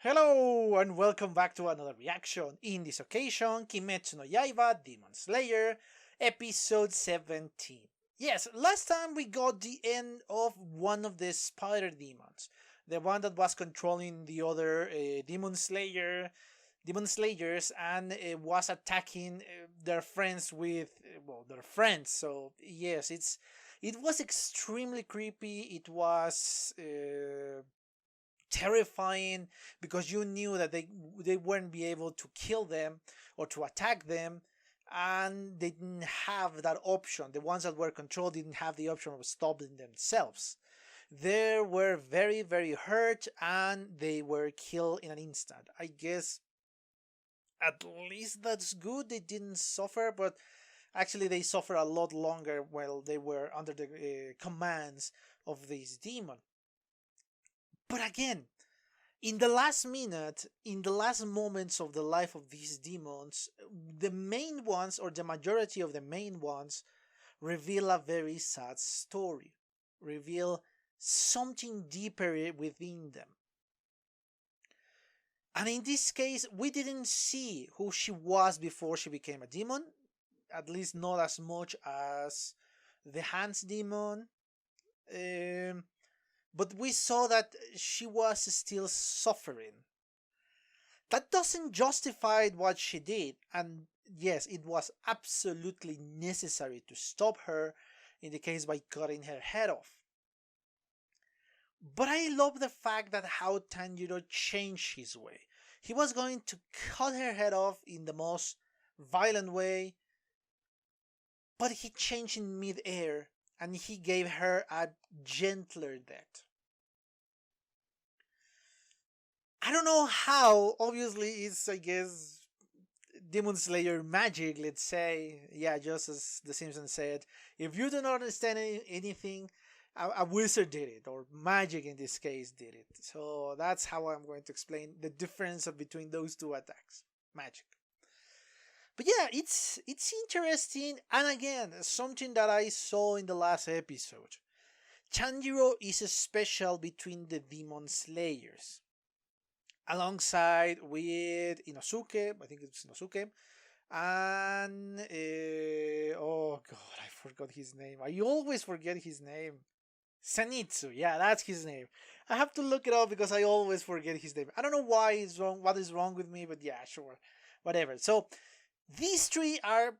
Hello and welcome back to another reaction. In this occasion, Kimetsu no Yaiba Demon Slayer, episode 17. Yes, last time we got the end of one of the spider demons, the one that was controlling the other demon slayers, and was attacking their friends with their friends. So yes, it was extremely creepy. It was terrifying because you knew that they weren't be able to kill them or to attack them, and they didn't have that option. The ones that were controlled didn't have the option of stopping themselves. They were very hurt and they were killed in an instant. I guess at least that's good. They didn't suffer, but actually they suffer a lot longer while they were under the commands of this demon. But again, in the last minute, in the last moments of the life of these demons, the main ones, or the majority of the main ones, reveal a very sad story, reveal something deeper within them. And in this case, we didn't see who she was before she became a demon, at least not as much as the Hands demon. But we saw that she was still suffering. That doesn't justify what she did, and yes, it was absolutely necessary to stop her, in the case by cutting her head off. But I love the fact that how Tanjiro changed his way. He was going to cut her head off in the most violent way, but he changed in mid-air and he gave her a gentler death. I don't know how, obviously it's, I guess, Demon Slayer magic, let's say. Yeah, just as The Simpsons said, if you do not understand anything, a wizard did it, or magic in this case did it. So that's how I'm going to explain the difference between those two attacks. Magic. But yeah, it's interesting, and again, something that I saw in the last episode. Tanjiro is special between the Demon Slayers, alongside with Inosuke. I think it's Inosuke, and oh god, I forgot his name. I always forget his name. Zenitsu, yeah, that's his name. I have to look it up because I always forget his name. I don't know why it's wrong, what is wrong with me, but yeah, sure, whatever. So these three are,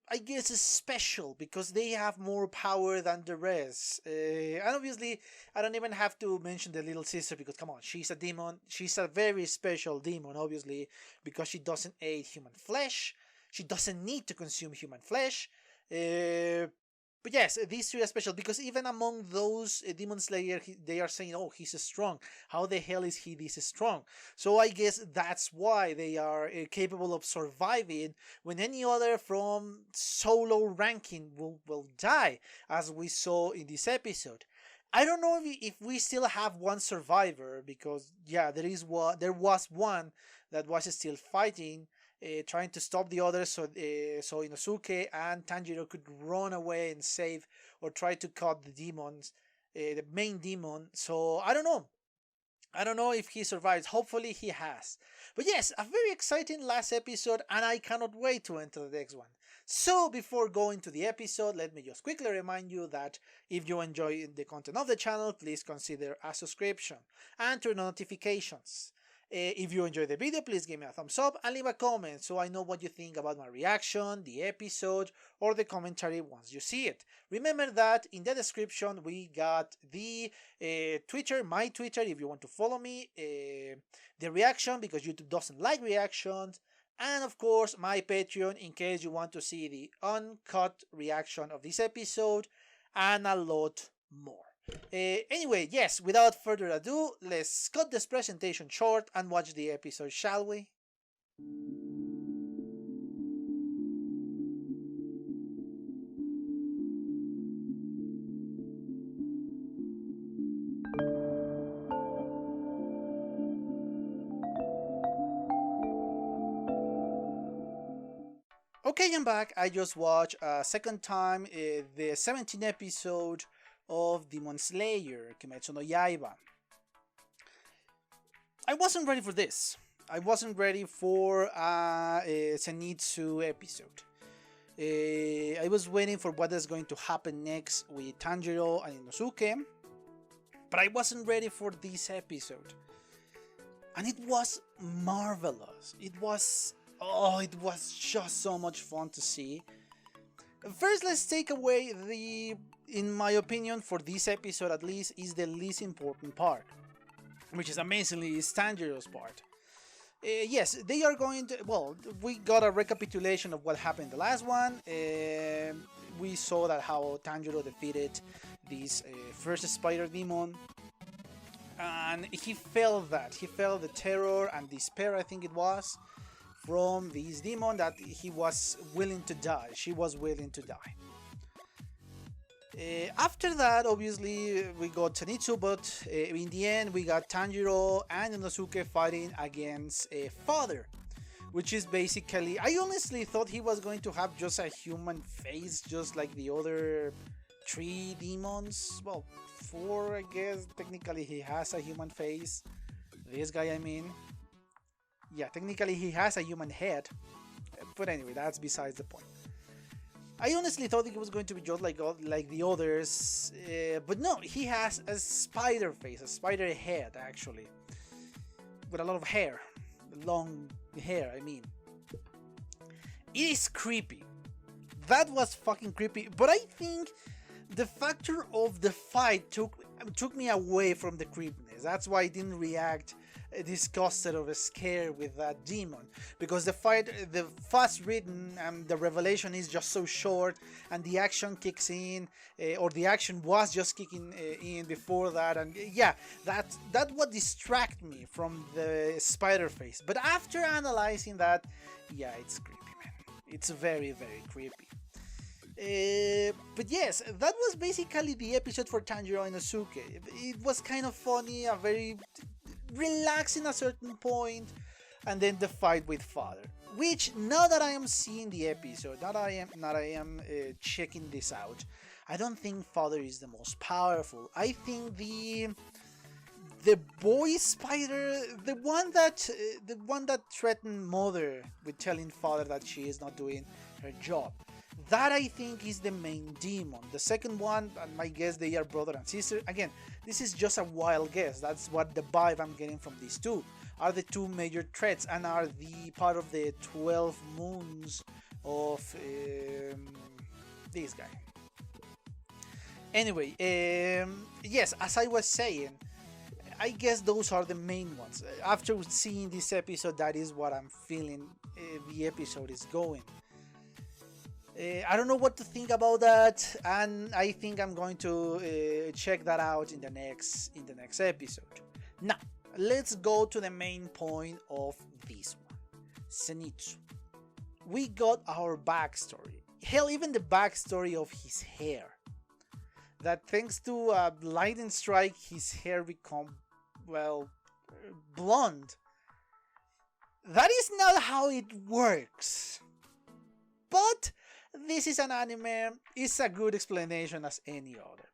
I guess, is special because they have more power than the rest. And obviously, I don't even have to mention the little sister because, come on, she's a demon. She's a very special demon, obviously, because she doesn't eat human flesh. She doesn't need to consume human flesh. But yes, these three are special because even among those Demon Slayer, they are saying, oh, he's strong. How the hell is he this strong? So I guess that's why they are capable of surviving when any other from solo ranking will die, as we saw in this episode. I don't know if we still have one survivor, because yeah, there was one that was still fighting, trying to stop the others, so Inosuke and Tanjiro could run away and save, or try to cut the demons, the main demon. So I don't know. I don't know if he survives. Hopefully he has. But yes, a very exciting last episode, and I cannot wait to enter the next one. So before going to the episode, let me just quickly remind you that if you enjoy the content of the channel, please consider a subscription and turn on notifications. If you enjoyed the video, please give me a thumbs up and leave a comment so I know what you think about my reaction, the episode, or the commentary once you see it. Remember that in the description we got the Twitter, my Twitter if you want to follow me, the reaction because YouTube doesn't like reactions, and of course my Patreon in case you want to see the uncut reaction of this episode, and a lot more. Anyway, yes, without further ado, let's cut this presentation short and watch the episode, shall we? Okay, I'm back. I just watched a second time the 17th episode of Demon Slayer, Kimetsu no Yaiba. I wasn't ready for this. I wasn't ready for a Zenitsu episode. I was waiting for what is going to happen next with Tanjiro and Inosuke, but I wasn't ready for this episode. And it was marvelous. It was just so much fun to see. First, let's take away in my opinion, for this episode at least, is the least important part, which is amazingly is Tanjiro's part. Yes, they are going to. Well, we got a recapitulation of what happened in the last one. We saw that how Tanjiro defeated this first spider demon, and he felt the terror and despair, I think it was, from this demon, that he was willing to die. She was willing to die. After that, obviously, we got Zenitsu, but in the end, we got Tanjiro and Inosuke fighting against Father, which is basically... I honestly thought he was going to have just a human face, just like the other 3 demons. Well, 4, I guess. Technically, he has a human face. This guy, I mean. Yeah, technically, he has a human head. But anyway, that's besides the point. I honestly thought it was going to be just like the others, but no, he has a spider face, a spider head actually, with a lot of hair, long hair, I mean. It is creepy. That was fucking creepy, but I think the factor of the fight took me away from the creepiness. That's why I didn't react disgusted or scared with that demon, because the fight, the fast written and the revelation is just so short, and the action kicks in, or the action was just kicking in before that, and yeah, that would distract me from the spider face. But after analyzing that, yeah, it's creepy, man. It's very, very creepy. But yes, that was basically the episode for Tanjiro and Inosuke. It was kind of funny, a very relaxing at a certain point, and then the fight with Father. Which, now that I am seeing the episode, now that I am checking this out, I don't think Father is the most powerful. I think the boy spider, the one that threatened Mother with telling Father that she is not doing her job. That, I think, is the main demon. The second one, I guess they are brother and sister. Again, this is just a wild guess. That's what the vibe I'm getting from these two. Are the 2 major threats, and are the part of the 12 moons of this guy. Anyway, yes, as I was saying, I guess those are the main ones. After seeing this episode, that is what I'm feeling the episode is going. I don't know what to think about that, and I think I'm going to check that out in the next episode. Now, let's go to the main point of this one. Zenitsu. We got our backstory. Hell, even the backstory of his hair. That thanks to a lightning strike, his hair become, well, blonde. That is not how it works. But this is an anime, it's a good explanation as any other.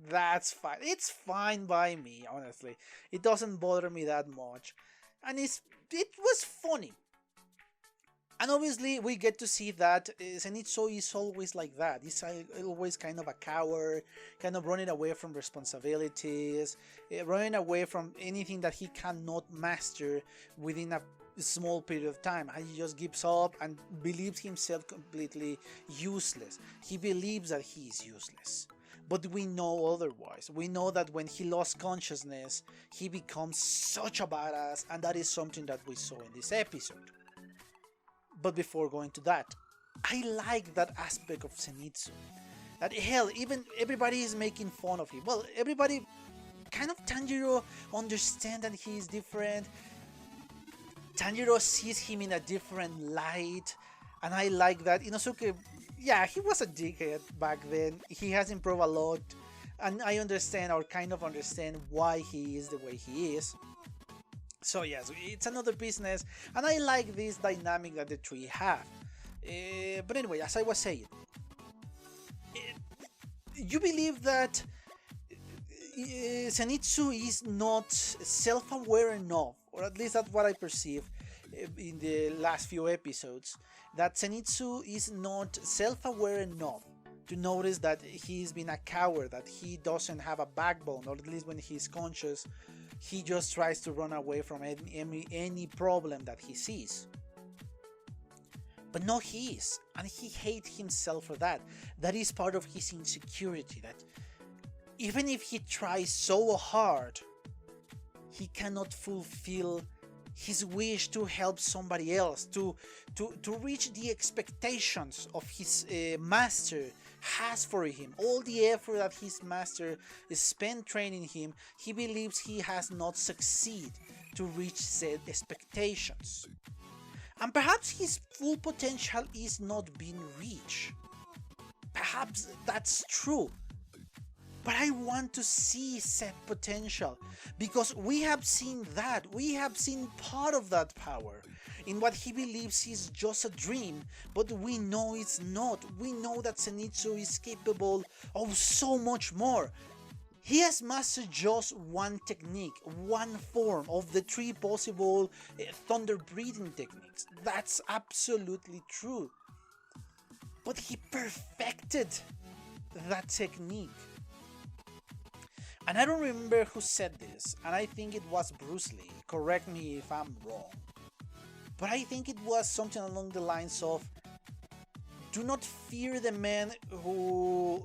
That's fine. It's fine by me, honestly. It doesn't bother me that much. And it was funny. And obviously we get to see that Zenitsu is always like that. He's always kind of a coward, kind of running away from responsibilities, running away from anything that he cannot master within a small period of time. He just gives up and believes himself completely useless. He believes that he is useless. But we know otherwise. We know that when he lost consciousness, he becomes such a badass, and that is something that we saw in this episode. But before going to that, I like that aspect of Zenitsu. That hell, even everybody is making fun of him. Well, everybody, kind of Tanjiro understand that he is different. Tanjiro sees him in a different light, and I like that. Inosuke, yeah, he was a dickhead back then. He has improved a lot, and I understand, or kind of understand, why he is the way he is. So yes, it's another business, and I like this dynamic that the three have. But anyway, as I was saying, you believe that Zenitsu is not self-aware enough, or at least that's what I perceive in the last few episodes, that Zenitsu is not self-aware enough to notice that he's been a coward, that he doesn't have a backbone, or at least when he's conscious, he just tries to run away from any problem that he sees. But no, he is, and he hates himself for that. That is part of his insecurity, that even if he tries so hard, he cannot fulfill his wish to help somebody else, to reach the expectations of his master has for him. All the effort that his master spent training him, he believes he has not succeeded to reach said expectations. And perhaps his full potential is not being reached. Perhaps that's true. But I want to see said potential, because we have seen that. We have seen part of that power in what he believes is just a dream, but we know it's not. We know that Zenitsu is capable of so much more. He has mastered just one technique, one form of the 3 possible thunder breathing techniques. That's absolutely true. But he perfected that technique. And I don't remember who said this, and I think it was Bruce Lee. Correct me if I'm wrong. But I think it was something along the lines of, do not fear the man who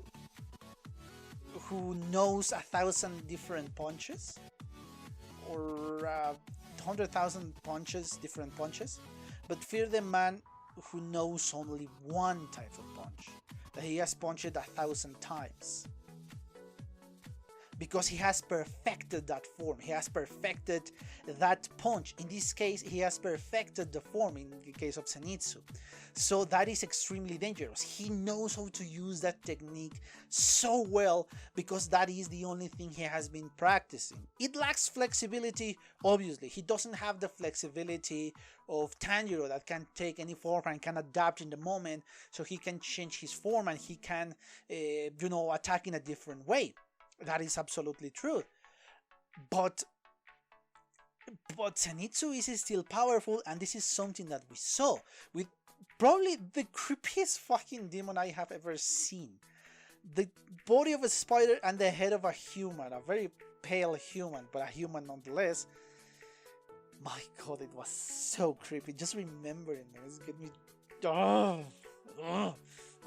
knows 1,000 different punches, or 100,000 punches, different punches, but fear the man who knows only one type of punch, that he has punched 1,000 times. Because he has perfected that form, he has perfected that punch. In this case, he has perfected the form in the case of Zenitsu. So that is extremely dangerous. He knows how to use that technique so well, because that is the only thing he has been practicing. It lacks flexibility, obviously. He doesn't have the flexibility of Tanjiro, that can take any form and can adapt in the moment, so he can change his form and he can, attack in a different way. That is absolutely true. But Zenitsu is still powerful, and this is something that we saw with probably the creepiest fucking demon I have ever seen. The body of a spider and the head of a human, a very pale human, but a human nonetheless. My god, it was so creepy. Just remembering this get me...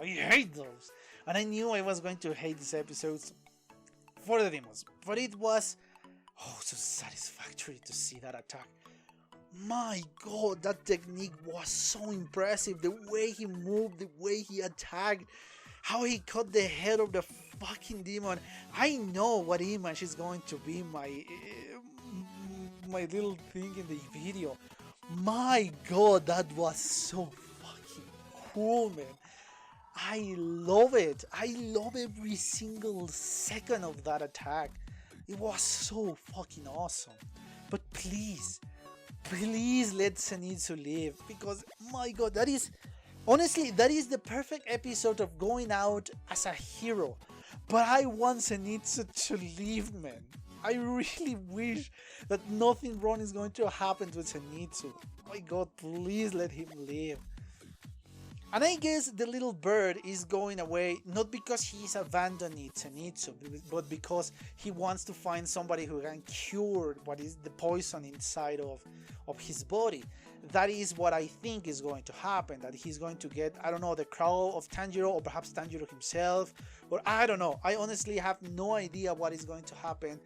I hate those. And I knew I was going to hate these episodes for the demons, but it was so satisfactory to see that attack. My god, that technique was so impressive. The way he moved, the way he attacked, how he cut the head of the fucking demon. I know what image is going to be my little thing in the video. My god, that was so fucking cool, man. I love it. I love every single second of that attack. It was so fucking awesome. But please let Zenitsu live, because my god, that is honestly, that is the perfect episode of going out as a hero. But I want Zenitsu to live, man. I really wish that nothing wrong is going to happen to Zenitsu. My god, please let him live. And I guess the little bird is going away not because he's abandoning Zenitsu, but because he wants to find somebody who can cure what is the poison inside of his body. That is what I think is going to happen, that he's going to get, I don't know, the crow of Tanjiro, or perhaps Tanjiro himself, or I don't know. I honestly have no idea what is going to happen,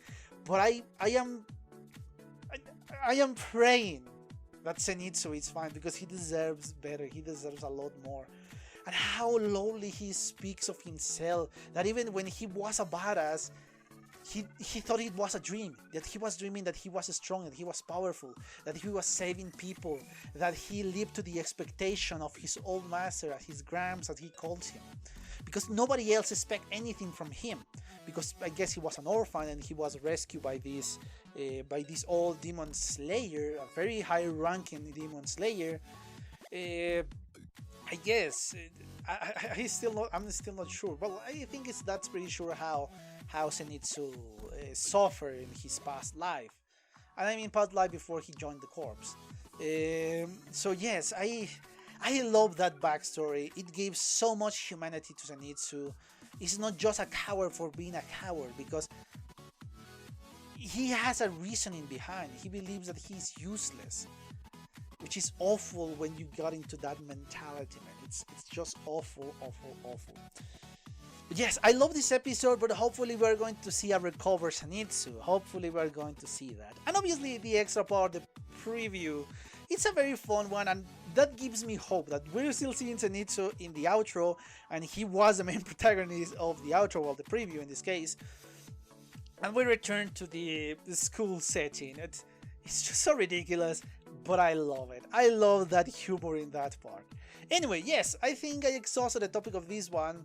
but I am praying that Zenitsu is fine, because he deserves better. He deserves a lot more. And how lowly he speaks of himself, that even when he was a badass, he thought it was a dream, that he was dreaming that he was strong, that he was powerful, that he was saving people, that he lived to the expectation of his old master, his Grams, as he calls him, because nobody else expect anything from him, because I guess he was an orphan and he was rescued by this old demon slayer, a very high ranking demon slayer. I guess I'm still not sure. Well, I think that's pretty sure how Zenitsu suffered in his past life. and I mean past life before he joined the corps. So yes, I love that backstory. It gives so much humanity to Zenitsu. He's not just a coward for being a coward, because he has a reasoning behind. He believes that he's useless, which is awful when you got into that mentality, man. It's just awful, awful, awful. But yes, I love this episode, but hopefully we're going to see a recovered Zenitsu. Hopefully we're going to see that. And obviously the extra part, the preview, it's a very fun one, and that gives me hope that we're still seeing Zenitsu in the outro, and he was the main protagonist of the outro, well, the preview in this case. And we return to the school setting. It's just so ridiculous, but I love it. I love that humor in that part. Anyway, yes, I think I exhausted the topic of this one.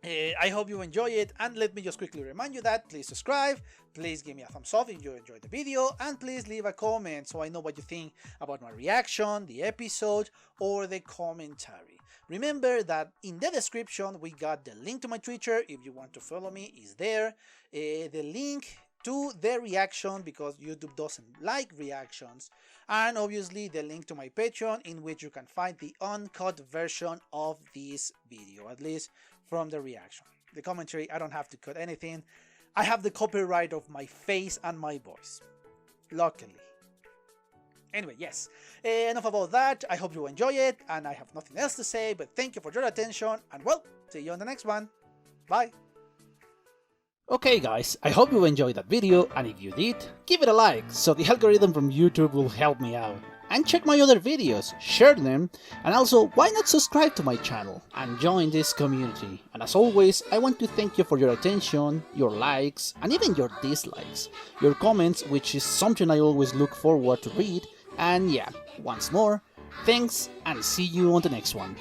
I hope you enjoy it, and let me just quickly remind you that please subscribe, please give me a thumbs up if you enjoyed the video, and please leave a comment so I know what you think about my reaction, the episode, or the commentary. Remember that in the description we got the link to my Twitter. If you want to follow me, is there. The link to the reaction, because YouTube doesn't like reactions, and obviously the link to my Patreon, in which you can find the uncut version of this video, at least from the reaction. The commentary, I don't have to cut anything. I have the copyright of my face and my voice, luckily. Anyway, yes, enough about that. I hope you enjoy it, and I have nothing else to say, but thank you for your attention, and well, see you on the next one. Bye. Okay guys, I hope you enjoyed that video, and if you did, give it a like, so the algorithm from YouTube will help me out. And check my other videos, share them, and also why not subscribe to my channel and join this community. And as always, I want to thank you for your attention, your likes, and even your dislikes, your comments, which is something I always look forward to read. And yeah, once more, thanks, and see you on the next one.